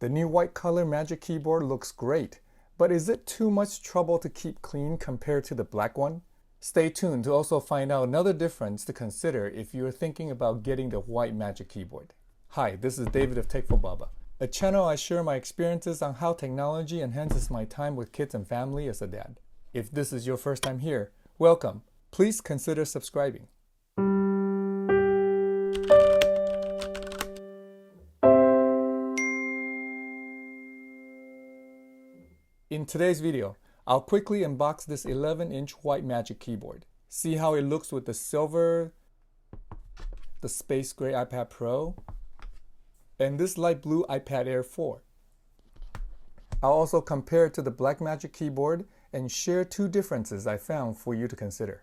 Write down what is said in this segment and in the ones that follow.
The new white color Magic Keyboard looks great, but is it too much trouble to keep clean compared to the black one? Stay tuned to also find out another difference to consider if you're thinking about getting the white Magic Keyboard. Hi, this is David of Tech for Baba, a channel I share my experiences on how technology enhances my time with kids and family as a dad. If this is your first time here, welcome. Please consider subscribing. In today's video, I'll quickly unbox this 11-inch white Magic Keyboard. See how it looks with the silver, the space gray iPad Pro, and this light blue iPad Air 4. I'll also compare it to the black Magic Keyboard and share two differences I found for you to consider.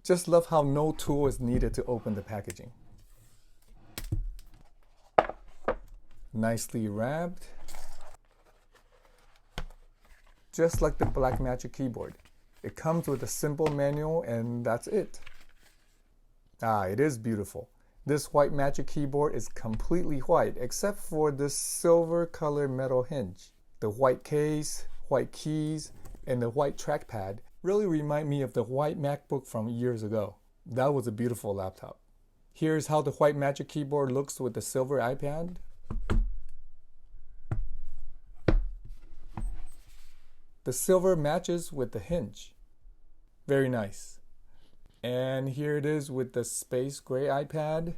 Just love how no tool is needed to open the packaging. Nicely wrapped. Just like the black Magic Keyboard. It comes with a simple manual and that's it. It is beautiful. This white Magic Keyboard is completely white except for this silver color metal hinge. The white case, white keys, and the white trackpad really remind me of the white MacBook from years ago. That was a beautiful laptop. Here's how the white Magic Keyboard looks with the silver iPad. The silver matches with the hinge. Very nice. And here it is with the space gray iPad.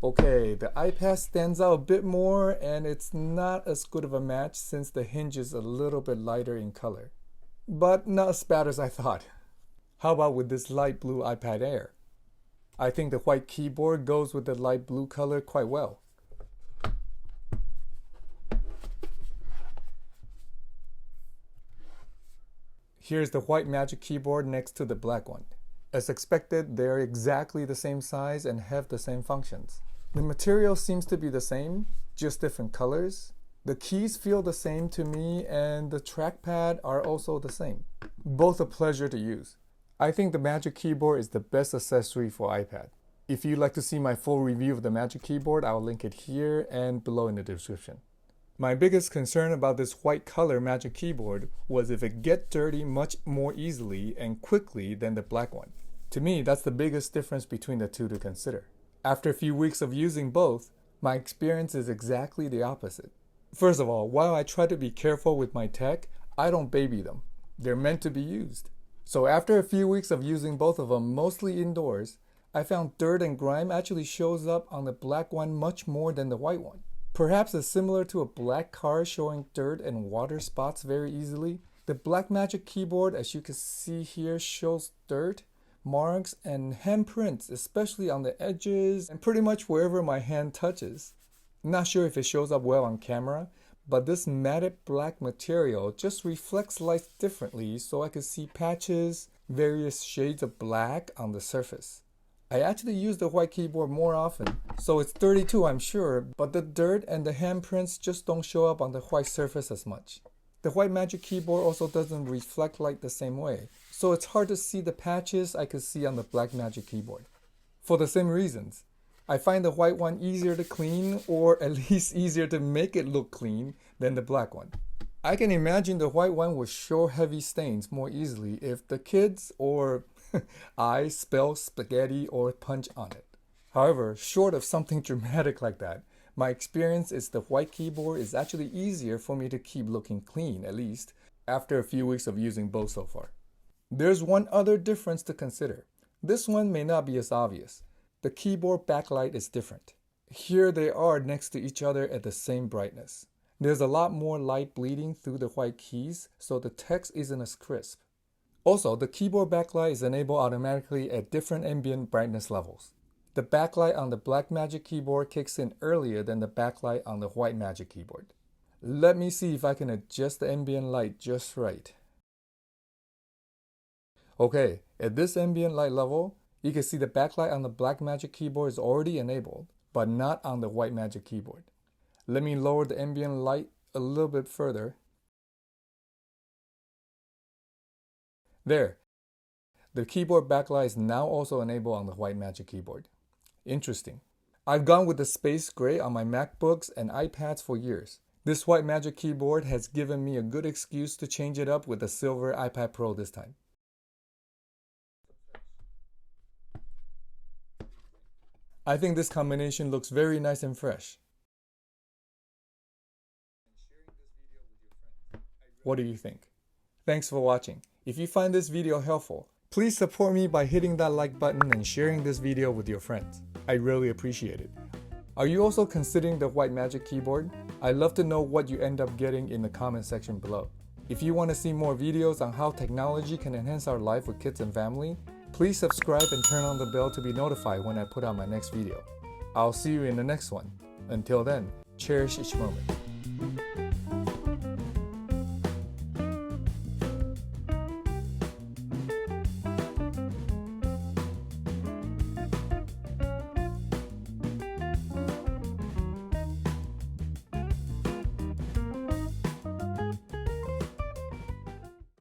Okay, the iPad stands out a bit more and it's not as good of a match since the hinge is a little bit lighter in color. But not as bad as I thought. How about with this light blue iPad Air? I think the white keyboard goes with the light blue color quite well. Here's the white Magic Keyboard next to the black one. As expected, they're exactly the same size and have the same functions. The material seems to be the same, just different colors. The keys feel the same to me and the trackpad are also the same. Both a pleasure to use. I think the Magic Keyboard is the best accessory for iPad. If you'd like to see my full review of the Magic Keyboard, I'll link it here and below in the description. My biggest concern about this white color Magic Keyboard was if it gets dirty much more easily and quickly than the black one. To me, that's the biggest difference between the two to consider. After a few weeks of using both, my experience is exactly the opposite. First of all, while I try to be careful with my tech, I don't baby them. They're meant to be used. So after a few weeks of using both of them mostly indoors, I found dirt and grime actually shows up on the black one much more than the white one. Perhaps it's similar to a black car showing dirt and water spots very easily. The black Magic Keyboard, as you can see here, shows dirt, marks, and handprints, especially on the edges and pretty much wherever my hand touches. Not sure if it shows up well on camera, but this matted black material just reflects light differently so I can see patches, various shades of black on the surface. I actually use the white keyboard more often, so it's dirty too, I'm sure, but the dirt and the handprints just don't show up on the white surface as much. The white Magic Keyboard also doesn't reflect light the same way, so it's hard to see the patches I could see on the black Magic Keyboard. For the same reasons, I find the white one easier to clean, or at least easier to make it look clean, than the black one. I can imagine the white one would show heavy stains more easily if the kids or I spell spaghetti or punch on it. However, short of something dramatic like that, my experience is the white keyboard is actually easier for me to keep looking clean, at least, after a few weeks of using both so far. There's one other difference to consider. This one may not be as obvious. The keyboard backlight is different. Here they are next to each other at the same brightness. There's a lot more light bleeding through the white keys, so the text isn't as crisp. Also, the keyboard backlight is enabled automatically at different ambient brightness levels. The backlight on the black Magic Keyboard kicks in earlier than the backlight on the white Magic Keyboard. Let me see if I can adjust the ambient light just right. Okay, at this ambient light level, you can see the backlight on the black Magic Keyboard is already enabled, but not on the white Magic Keyboard. Let me lower the ambient light a little bit further. There. The keyboard backlight is now also enabled on the white Magic Keyboard. Interesting. I've gone with the space gray on my MacBooks and iPads for years. This white magic keyboard has given me a good excuse to change it up with the silver iPad Pro this time. I think this combination looks very nice and fresh. What do you think? Thanks for watching. If you find this video helpful, please support me by hitting that like button and sharing this video with your friends. I really appreciate it. Are you also considering the white magic keyboard? I'd love to know what you end up getting in the comment section below. If you want to see more videos on how technology can enhance our life with kids and family, please subscribe and turn on the bell to be notified when I put out my next video. I'll see you in the next one. Until then, cherish each moment.